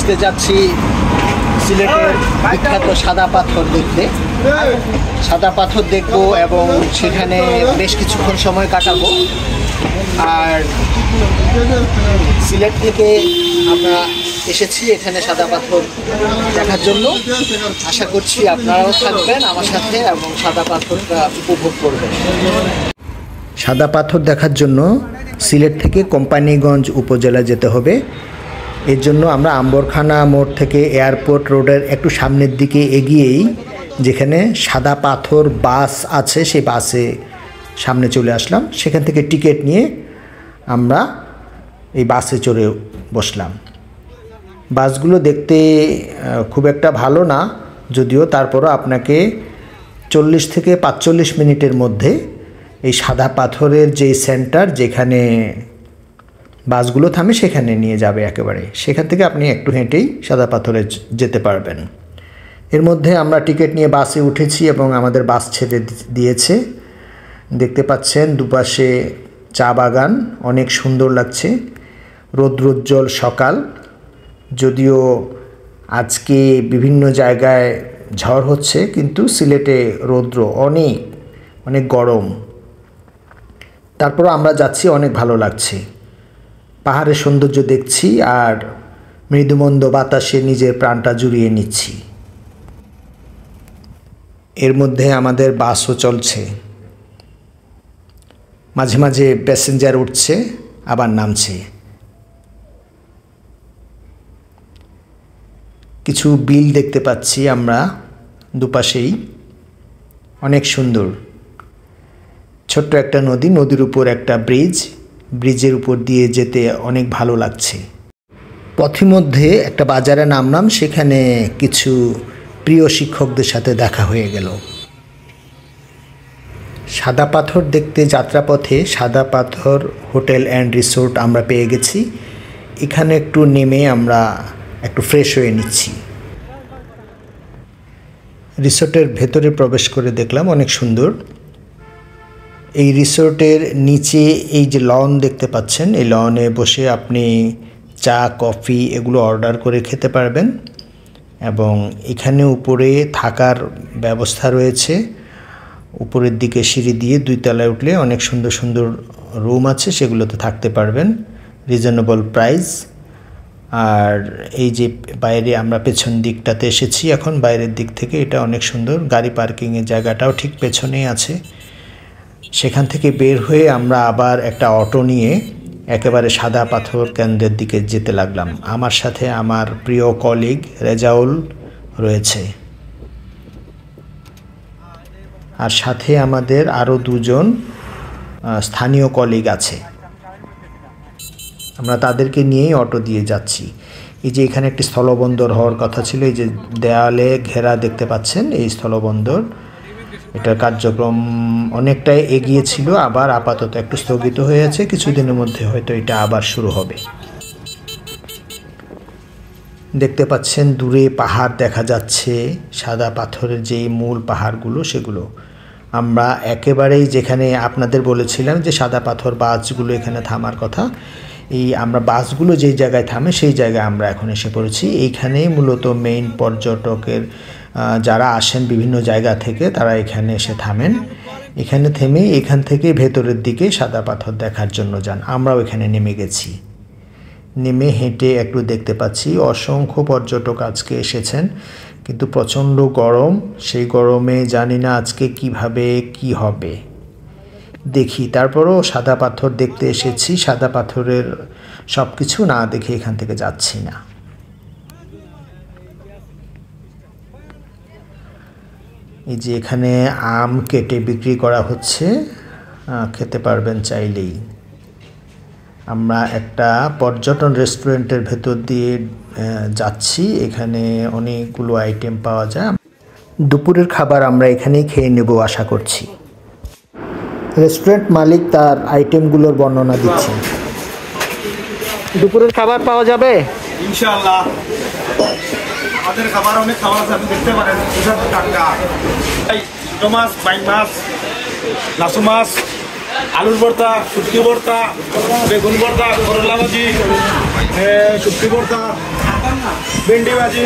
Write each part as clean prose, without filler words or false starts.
আজকে যাচ্ছি সিলেটের বিখ্যাত সাদা পাথর দেখতে। সাদা পাথর দেখবো এবং সেখানে বেশ কিছুক্ষণ সময় কাটাবো। আর সিলেট থেকে আমরা এসেছি এখানে সাদা পাথর দেখার জন্য। আশা করছি আপনারাও থাকবেন আমার সাথে এবং সাদা পাথরটা উপভোগ করবেন। সাদা পাথর দেখার জন্য সিলেট থেকে কোম্পানিগঞ্জ উপজেলা যেতে হবে। এর জন্য আমরা আম্বরখানা মোড় থেকে এয়ারপোর্ট রোডের একটু সামনের দিকে এগিয়েই যেখানে সাদা পাথর বাস আছে সেই বাসে সামনে চলে আসলাম। সেখান থেকে টিকিট নিয়ে আমরা এই বাসে চড়ে বসলাম। বাসগুলো দেখতে খুব একটা ভালো না যদিও, তারপরও আপনাকে 40 থেকে 45 মিনিটের মধ্যে এই সাদা পাথরের যে সেন্টার যেখানে বাসগুলো থামে সেখানে নিয়ে যাবে একেবারে। সেখান থেকে আপনি একটু হেঁটেই সাদা পাথরে যেতে পারবেন। এর মধ্যে আমরা টিকিট নিয়ে বাসে উঠেছি এবং আমাদের বাস ছেড়ে দিয়েছে। দেখতে পাচ্ছেন দুপাশে চা বাগান, অনেক সুন্দর লাগছে। রৌদ্রোজ্জ্বল সকাল, যদিও আজকে বিভিন্ন জায়গায় ঝড় হচ্ছে কিন্তু সিলেটে রৌদ্র অনেক গরম। তারপর আমরা যাচ্ছি, অনেক ভালো লাগছে। পাহাড়ের সৌন্দর্য দেখছি আর মৃদুমন্দ বাতাসে নিজের প্রাণটা জুড়িয়ে নিচ্ছি। এর মধ্যে আমাদের বাসও চলছে, মাঝে মাঝে প্যাসেঞ্জার উঠছে আবার নামছে। কিছু বিল দেখতে পাচ্ছি আমরা দুপাশেই, অনেক সুন্দর। ছোট্ট একটা নদী, নদীর উপর একটা ব্রিজের উপর দিয়ে যেতে অনেক ভালো লাগছে। পথিমধ্যে একটা বাজারে নামলাম, সেখানে কিছু প্রিয় শিক্ষকদের সাথে দেখা হয়ে গেল। সাদা পাথর দেখতে যাত্রাপথে সাদা পাথর হোটেল অ্যান্ড রিসোর্ট আমরা পেয়ে গেছি। এখানে একটু নেমে আমরা একটু ফ্রেশ হয়ে নিচ্ছি। রিসোর্টের ভেতরে প্রবেশ করে দেখলাম অনেক সুন্দর। এই রিসোর্টের নিচে এই যে লন দেখতে পাচ্ছেন, এই লনে বসে আপনি চা কফি এগুলো অর্ডার করে খেতে পারবেন এবং এখানে উপরে থাকার ব্যবস্থা রয়েছে। উপরের দিকে সিঁড়ি দিয়ে 2 তলায় উঠলে অনেক সুন্দর সুন্দর রুম আছে, সেগুলোতে থাকতে পারবেন রিজনেবল প্রাইস। আর এই যে বাইরে আমরা পেছন দিকটাতে এসেছি এখন, বাইরের দিক থেকে এটা অনেক সুন্দর। গাড়ি পার্কিংয়ের জায়গাটাও ঠিক পেছনেই আছে। সেখান থেকে বের হয়ে আমরা আবার একটা অটো নিয়ে একেবারে সাদা পাথর কেন্দ্রের দিকে যেতে লাগলাম। আমার সাথে আমার প্রিয় কলিগ রেজাউল রয়েছে, আর সাথে আমাদের আরও 2 জন স্থানীয় কলিগ আছে। আমরা তাদেরকে নিয়েই অটো দিয়ে যাচ্ছি। এই যে এখানে একটি স্থলবন্দর হওয়ার কথা ছিল, এই যে দেয়ালে ঘেরা দেখতে পাচ্ছেন এই স্থলবন্দর, এটার কার্যক্রম অনেকটাই এগিয়েছিল, আবার আপাতত একটু স্থগিত হয়ে আছে। কিছুদিনের মধ্যে হয়তো এটা আবার শুরু হবে। দেখতে পাচ্ছেন দূরে পাহাড় দেখা যাচ্ছে, সাদা পাথরের যেই মূল পাহাড়গুলো সেগুলো। আমরা একেবারেই যেখানে আপনাদের বলেছিলাম যে সাদা পাথর বাসগুলো এখানে থামার কথা, আমরা বাসগুলো যেই জায়গায় থামে সেই জায়গায় আমরা এখন এসে পড়েছি। এইখানেই মূলত মেইন পর্যটকের যারা আসেন বিভিন্ন জায়গা থেকে তারা এখানে এসে থামেন। এখানে থেমে এখান থেকে ভেতরের দিকে সাদা পাথর দেখার জন্য যান। আমরাও এখানে নেমে গেছি। নেমে হেঁটে একটু দেখতে পাচ্ছি অসংখ্য পর্যটক আজকে এসেছেন, কিন্তু প্রচণ্ড গরম। সেই গরমে জানি না আজকে কিভাবে কি হবে, দেখি। তারপরও সাদা পাথর দেখতে এসেছি, সাদা পাথরের সব কিছু না দেখে এখান থেকে যাচ্ছি না। এই যে এখানে আম কেটে বিক্রি করা হচ্ছে, খেতে পারবেন চাইলেই। আমরা একটা পর্যটন রেস্টুরেন্টের ভেতর দিয়ে যাচ্ছি, এখানে অনেকগুলো আইটেম পাওয়া যায়। দুপুরের খাবার আমরা এখানেই খেয়ে নেব আশা করছি। রেস্টুরেন্ট মালিক তার আইটেমগুলোর বর্ণনা দিচ্ছেন। দুপুরের খাবার পাওয়া যাবে ইনশাআল্লাহ। আমাদের খাবার অনেক খাবার আছে, আপনি দেখতে পারেন। টাটকা ছোটো মাছ, বাইন মাছ, লাসু মাছ, আলুর ভর্তা, শুটকি ভর্তা, বেগুন ভর্তা, করলা ভাজি, শুটকি ভর্তা, भिंडी भाजी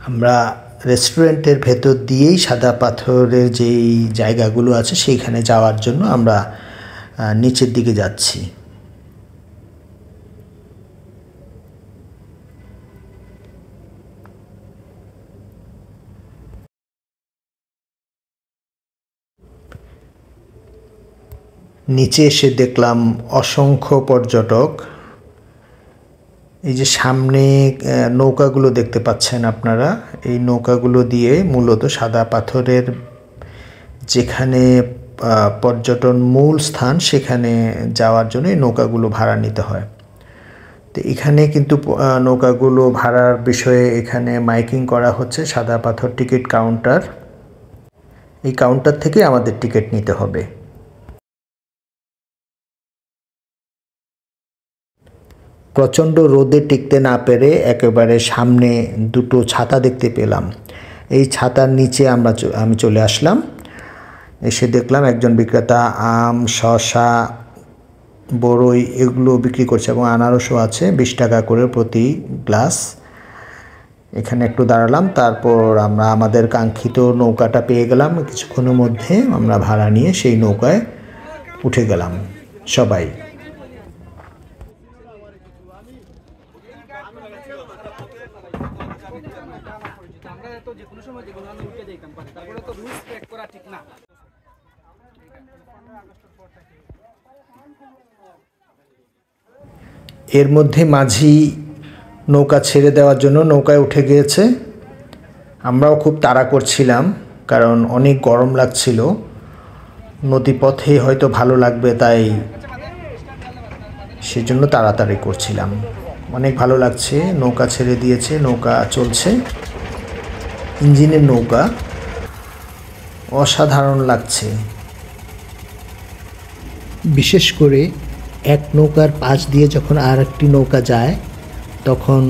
আমরা রেস্টুরেন্টের ভেতর দিয়েই সাদা পাথরের যেই জায়গাগুলো আছে সেইখানে যাওয়ার জন্য আমরা নিচের দিকে যাচ্ছি। নিচে এসে দেখলাম অসংখ্য পর্যটক। এই যে সামনে নৌকাগুলো দেখতে পাচ্ছেন আপনারা, এই নৌকাগুলো দিয়ে মূলত সাদা পাথরের যেখানে পর্যটন মূল স্থান সেখানে যাওয়ার জন্য এই নৌকাগুলো ভাড়া নিতে হয়। তো এখানে কিন্তু নৌকাগুলো ভাড়ার বিষয়ে এখানে মাইকিং করা হচ্ছে, সাদা পাথর টিকিট কাউন্টার, এই কাউন্টার থেকে আমাদের টিকিট নিতে হবে। প্রচণ্ড রোদে টিকতে না পেরে একেবারে সামনে দুটো ছাতা দেখতে পেলাম। এই ছাতার নিচে আমি চলে আসলাম। এসে দেখলাম একজন বিক্রেতা আম, শসা, বড়ই এগুলো বিক্রি করছে এবং আনারসও আছে 20 টাকা করে প্রতি গ্লাস। এখানে একটু দাঁড়ালাম, তারপর আমরা আমাদের কাঙ্ক্ষিত নৌকাটা পেয়ে গেলাম। কিছুক্ষণের মধ্যে আমরা ভাড়া নিয়ে সেই নৌকায় উঠে গেলাম সবাই। এর মধ্যে মাঝি নৌকা ছেড়ে দেওয়ার জন্য নৌকায় উঠে গিয়েছে। আমরাও খুব তাড়া করছিলাম কারণ অনেক গরম লাগছিল। নদীপথে হয়তো ভালো লাগবে তাই সেজন্য তাড়াতাড়ি করছিলাম। অনেক ভালো লাগছে, নৌকা ছেড়ে দিয়েছে, নৌকা চলছে, ইঞ্জিনের নৌকা, অসাধারণ লাগছে। বিশেষ করে এক নৌকার পাশ দিয়ে যখন আর একটি নৌকা যায় তখন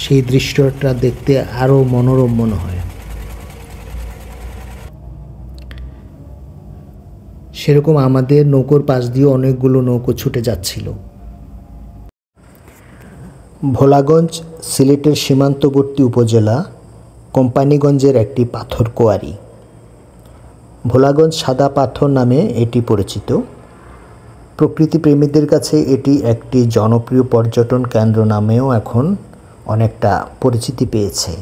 সেই দৃশ্যটা দেখতে আরও মনোরম মনে হয়। সেরকম আমাদের নৌকোর পাশ দিয়ে অনেকগুলো নৌকো ছুটে যাচ্ছিল। ভোলাগঞ্জ সিলেটের সীমান্তবর্তী উপজেলা কোম্পানিগঞ্জের একটি পাথর কোয়ারি। ভোলাগঞ্জ সাদা পাথর নামে এটি পরিচিত। প্রকৃতিপ্রেমীদের কাছে এটি একটি জনপ্রিয় পর্যটন কেন্দ্র নামেও এখন অনেকটা পরিচিতি পেয়েছে।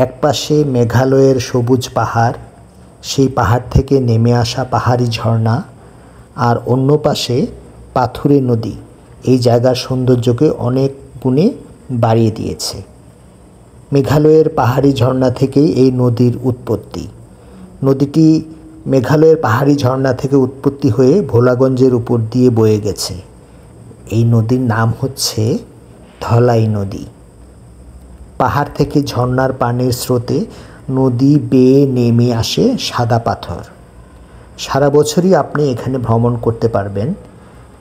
একপাশে মেঘালয়ের সবুজ পাহাড়, সেই পাহাড় থেকে নেমে আসা পাহাড়ি ঝর্ণা, আর অন্য পাশে পাথুরে নদী এই জায়গার সৌন্দর্যকে অনেক গুণে বাড়িয়ে দিয়েছে। মেঘালয়ের পাহাড়ি ঝর্ণা থেকেই এই নদীর উৎপত্তি। নদীটি মেঘালয়ের পাহাড়ি ঝর্ণা থেকে উৎপত্তি হয়ে ভোলাগঞ্জের উপর দিয়ে বয়ে গেছে। এই নদীর নাম হচ্ছে ধলাই নদী। পাহাড় থেকে ঝর্ণার পানির স্রোতে নদী বেয়ে নেমে আসে সাদা পাথর। সারা বছরই আপনি এখানে ভ্রমণ করতে পারবেন,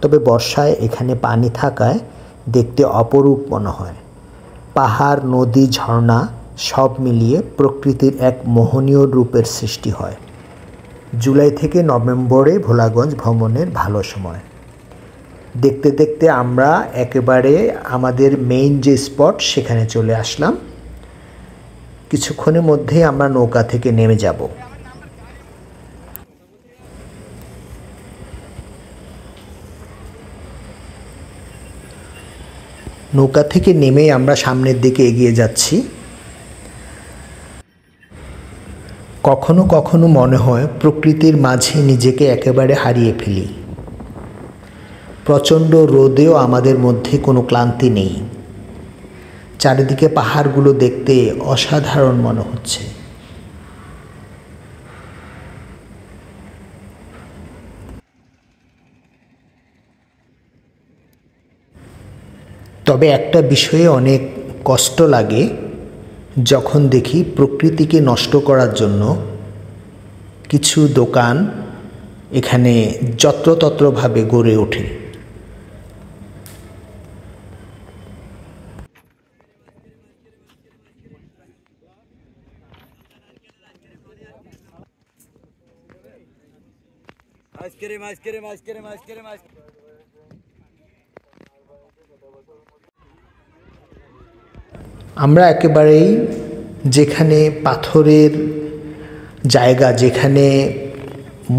তবে বর্ষায় এখানে পানি থাকায় দেখতে অপরূপ মনে হয়। পাহাড়, নদী, ঝর্ণা সব মিলিয়ে প্রকৃতির এক মোহনীয় রূপের সৃষ্টি হয়। জুলাই থেকে নভেম্বরে ভোলাগঞ্জ ভ্রমণের ভালো সময়। দেখতে দেখতে আমরা একেবারে আমাদের মেইন যে স্পট সেখানে চলে আসলাম। কিছুক্ষণের মধ্যেই আমরা নৌকা থেকে নেমে যাব। নৌকা থেকে নেমেই আমরা সামনের দিকে এগিয়ে যাচ্ছি। কখনো কখনো মনে হয় প্রকৃতির মাঝে নিজেকে একেবারে হারিয়ে ফেলি। প্রচণ্ড রোদেও আমাদের মধ্যে কোনো ক্লান্তি নেই। চারিদিকে পাহাড়গুলো দেখতে অসাধারণ মনে হচ্ছে। তবে একটা বিষয়ে অনেক কষ্ট লাগে, যখন দেখি প্রকৃতিকে নষ্ট করার জন্য কিছু দোকান এখানে যত্রতত্রভাবে গড়ে ওঠে। আমরা একেবারেই যেখানে পাথরের জায়গা, যেখানে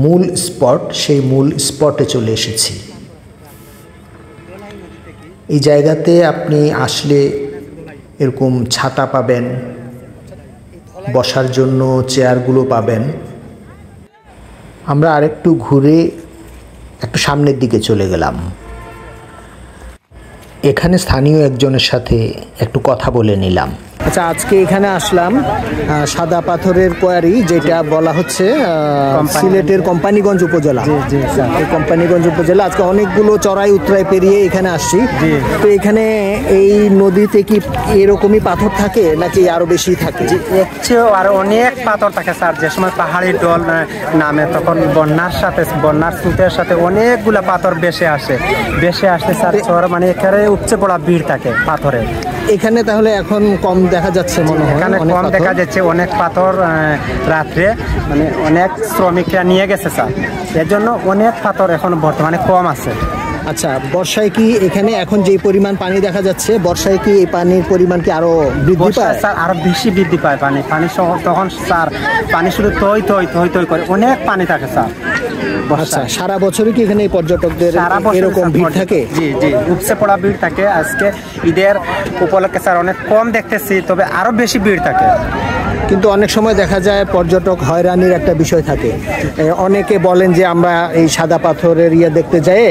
মূল স্পট, সেই মূল স্পটে চলে এসেছি। এই জায়গাতে আপনি আসলে এরকম ছাতা পাবেন, বসার জন্য চেয়ারগুলো পাবেন। আমরা আরেকটু ঘুরে একটু সামনের দিকে চলে গেলাম। এখানে স্থানীয় একজনের সাথে একটু কথা বলে নিলাম। আচ্ছা, আজকে এখানে আসলাম সাদা পাথরের কোয়ারি, যেটা বলা হচ্ছে সিলেটের কোম্পানিগঞ্জ উপজেলা। এই কোম্পানিগঞ্জ উপজেলা। আজকে অনেকগুলো চড়াই উতরাই পেরিয়ে এখানে আসছি। তো এখানে এই নদীতে কি এরকমই পাথর থাকে নাকি আরো বেশি থাকে? এর চেয়েও আরো অনেক পাথর থাকে স্যার। যে সময় পাহাড়ি ডল নামে তখন বন্যার স্রোতের সাথে অনেকগুলা পাথর ভেসে আসে স্যার। মানে এখানে উপচে পড়া ভিড় থাকে পাথরে। এখানে তাহলে এখন কম দেখা যাচ্ছে মনে হয়? এখানে কম দেখা যাচ্ছে, অনেক পাথর রাত্রে মানে অনেক শ্রমিকরা নিয়ে গেছে স্যার। এর জন্য অনেক পাথর এখন বর্তমানে কম আছে। আচ্ছা, বর্ষায় কি এখানে এখন যে পরিমাণ পানি দেখা যাচ্ছে, বর্ষায় কি এই পানির পরিমাণ কি আরো বৃদ্ধি পায়? স্যার আরো বেশি বৃদ্ধি পায় পানি তখন স্যার পানি শুধু থই করে অনেক পানি থাকে স্যার। আচ্ছা, সারা বছরই কি এখানে পর্যটকদের এরকম ভিড় থাকে? জি উপচে পড়া ভিড় থাকে। আজকে ঈদের উপলক্ষে স্যার অনেক কম দেখতেছি, তবে আরো বেশি ভিড় থাকে। কিন্তু অনেক সময় দেখা যায় পর্যটক হয়রানির একটা বিষয় থাকে। অনেকে বলেন যে আমরা এই সাদা পাথরের দেখতে যাই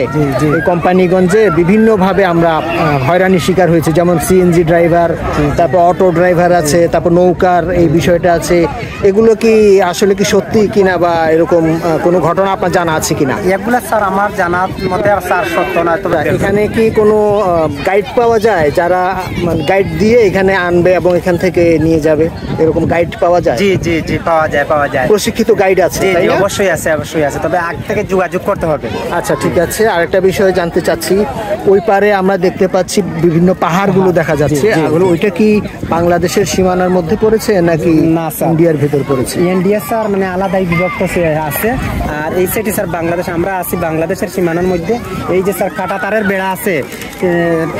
এই কোম্পানিগঞ্জে বিভিন্নভাবে আমরা হয়রানির শিকার হয়েছে। যেমন সিএনজি ড্রাইভার, তারপর অটো ড্রাইভার আছে, তারপর নৌকার এই বিষয়টা আছে। এগুলো কি আসলে কি সত্যি কিনা, বা এরকম কোনো ঘটনা আপনার জানা আছে কিনা? এগুলো স্যার আমার জানার মতে স্যার সত্য নয়। তবে এখানে কি কোনো গাইড পাওয়া যায় যারা গাইড দিয়ে এখানে আনবে এবং এখান থেকে নিয়ে যাবে, এরকম গাইড পাওয়া যায়? জি পাওয়া যায়। প্রশিক্ষিত গাইড আছে? অবশ্যই আছে, তবে আগ থেকে যোগাযোগ করতে হবে। আচ্ছা, ঠিক আছে। আরেকটা বিষয় জানতে চাচ্ছি, ওই পারে আমরা দেখতে পাচ্ছি বিভিন্ন পাহাড়গুলো দেখা যাচ্ছে। ওইটা কি বাংলাদেশের সীমানার মধ্যে পড়েছে নাকি না স্যার ইন্ডিয়ার ভিতর পড়েছে? ইন্ডিয়া স্যার মানে আলাদাই বিভক্ত আছে। আর এই সাইডে স্যার বাংলাদেশ, আমরা আছি বাংলাদেশের সীমানার মধ্যে। এই যে স্যার কাঁটাতারের বেড়া আছে,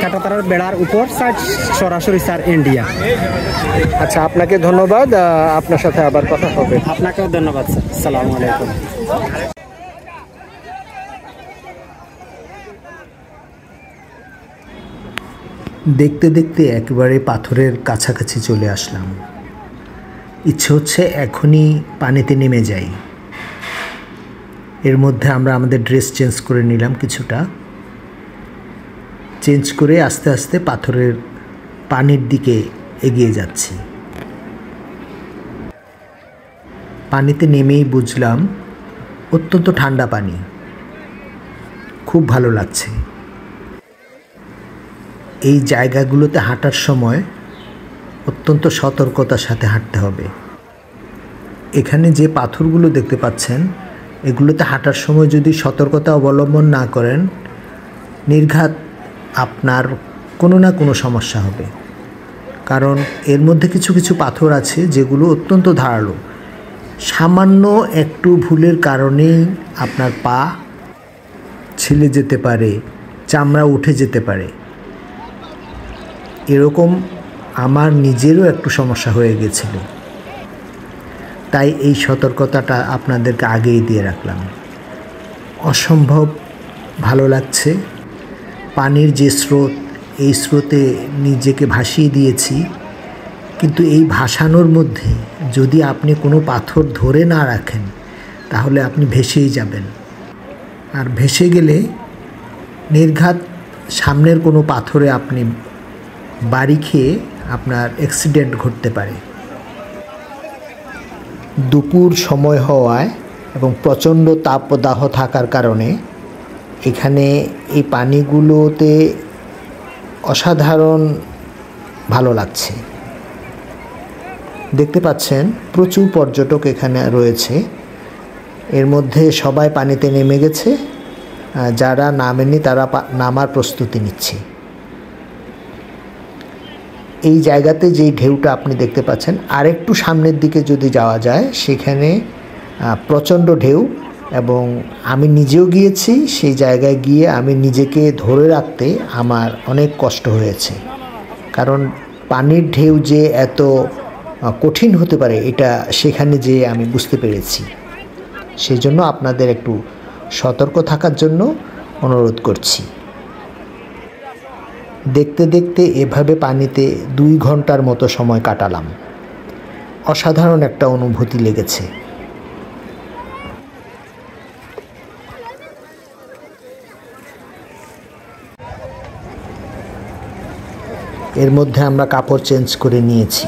কাঁটাতারের বেড়ার উপর সাইড সরাসরি স্যার ইন্ডিয়া। আচ্ছা, আপনাকে ধন্যবাদ। আপনার সাথে আবার কথা হবে। আপনাকেও ধন্যবাদ স্যার। আসসালামু আলাইকুম। দেখতে দেখতে একেবারে পাথরের কাছাকাছি চলে আসলাম। ইচ্ছে হচ্ছে এখনই পানিতে নেমে যাই। এর মধ্যে আমরা আমাদের ড্রেস চেঞ্জ করে নিলাম, কিছুটা চেঞ্জ করে আস্তে আস্তে পাথরের পানির দিকে এগিয়ে যাচ্ছি। পানিতে নেমেই বুঝলাম অত্যন্ত ঠান্ডা পানি, খুব ভালো লাগছে। এই জায়গাগুলোতে হাঁটার সময় অত্যন্ত সতর্কতার সাথে হাঁটতে হবে। এখানে যে পাথরগুলো দেখতে পাচ্ছেন, এগুলোতে হাঁটার সময় যদি সতর্কতা অবলম্বন না করেন, নির্ঘাত আপনার কোনো না কোনো সমস্যা হবে। কারণ এর মধ্যে কিছু কিছু পাথর আছে যেগুলো অত্যন্ত ধারালো। সামান্য একটু ভুলের কারণেই আপনার পা ছিলে যেতে পারে, চামড়া উঠে যেতে পারে। এরকম আমার নিজেরও একটু সমস্যা হয়ে গেছিল, তাই এই সতর্কতাটা আপনাদেরকে আগেই দিয়ে রাখলাম। অসম্ভব ভালো লাগছে। পানির যে স্রোত, এই স্রোতে নিজেকে ভাসিয়ে দিয়েছি। কিন্তু এই ভাসানোর মধ্যে যদি আপনি কোনো পাথর ধরে না রাখেন, তাহলে আপনি ভেসেই যাবেন। আর ভেসে গেলে নির্ঘাত সামনের কোনো পাথরে আপনি বাড়ি খেয়ে আপনার অ্যাক্সিডেন্ট ঘটতে পারে। দুপুর সময় হওয়ায় এবং প্রচণ্ড তাপদাহ থাকার কারণে এখানে এই পানিগুলোতে অসাধারণ ভালো লাগছে। দেখতে পাচ্ছেন প্রচুর পর্যটক এখানে রয়েছে। এর মধ্যে সবাই পানিতে নেমে গেছে, যারা নামেনি তারা নামার প্রস্তুতি নিচ্ছে। এই জায়গাতে যেই ঢেউটা আপনি দেখতে পাচ্ছেন, আরেকটু সামনের দিকে যদি যাওয়া যায়, সেখানে প্রচণ্ড ঢেউ এবং আমি নিজেও গিয়েছি। সেই জায়গায় গিয়ে আমি নিজেকে ধরে রাখতে আমার অনেক কষ্ট হয়েছে, কারণ পানির ঢেউ যে এত কঠিন হতে পারে এটা সেখানে যেয়ে আমি বুঝতে পেরেছি। সেই জন্য আপনাদের একটু সতর্ক থাকার জন্য অনুরোধ করছি। দেখতে দেখতে এভাবে পানিতে 2 ঘন্টার মতো সময় কাটালাম। অসাধারণ একটা অনুভূতি লেগেছে। এর মধ্যে আমরা কাপড় চেঞ্জ করে নিয়েছি।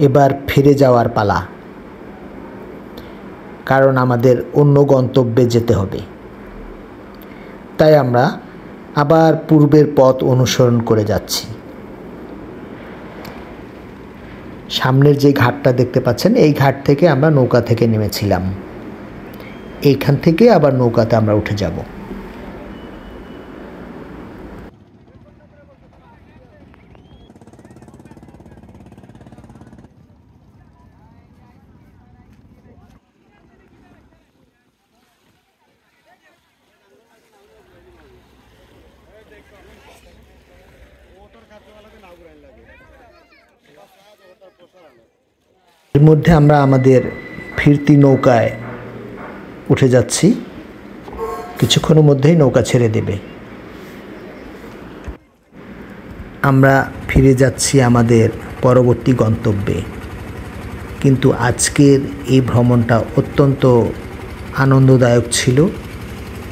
এবার ফিরে যাওয়ার পালা, কারণ আমাদের অন্য গন্তব্যে যেতে হবে। তাই আমরা আবার পূর্বের পথ অনুসরণ করে যাচ্ছি। সামনের যে ঘাটটা দেখতে পাচ্ছেন, এই ঘাট থেকে আমরা নৌকা থেকে নেমেছিলাম। এইখান থেকে আবার নৌকাতে আমরা উঠে যাব। এর মধ্যে আমরা আমাদের ফিরতি নৌকায় উঠে যাচ্ছি। কিছুক্ষণের মধ্যেই নৌকা ছেড়ে দেবে। আমরা ফিরে যাচ্ছি আমাদের পরবর্তী গন্তব্যে। কিন্তু আজকের এই ভ্রমণটা অত্যন্ত আনন্দদায়ক ছিল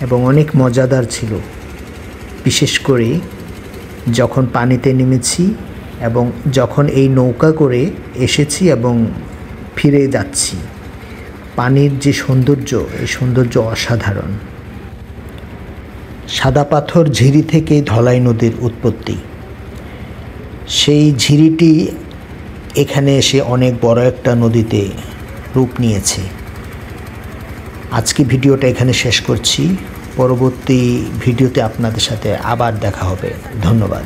এবং অনেক মজাদার ছিল। বিশেষ করে যখন পানিতে নেমেছি এবং যখন এই নৌকা করে এসেছি এবং ফিরে যাচ্ছি, পানির যে সৌন্দর্য, এই সৌন্দর্য অসাধারণ। সাদা পাথর ঝিরি থেকেই ধলাই নদীর উৎপত্তি। সেই ঝিরিটি এখানে এসে অনেক বড় একটা নদীতে রূপ নিয়েছে। আজকে ভিডিওটা এখানে শেষ করছি। পরবর্তী ভিডিওতে আপনাদের সাথে আবার দেখা হবে। ধন্যবাদ।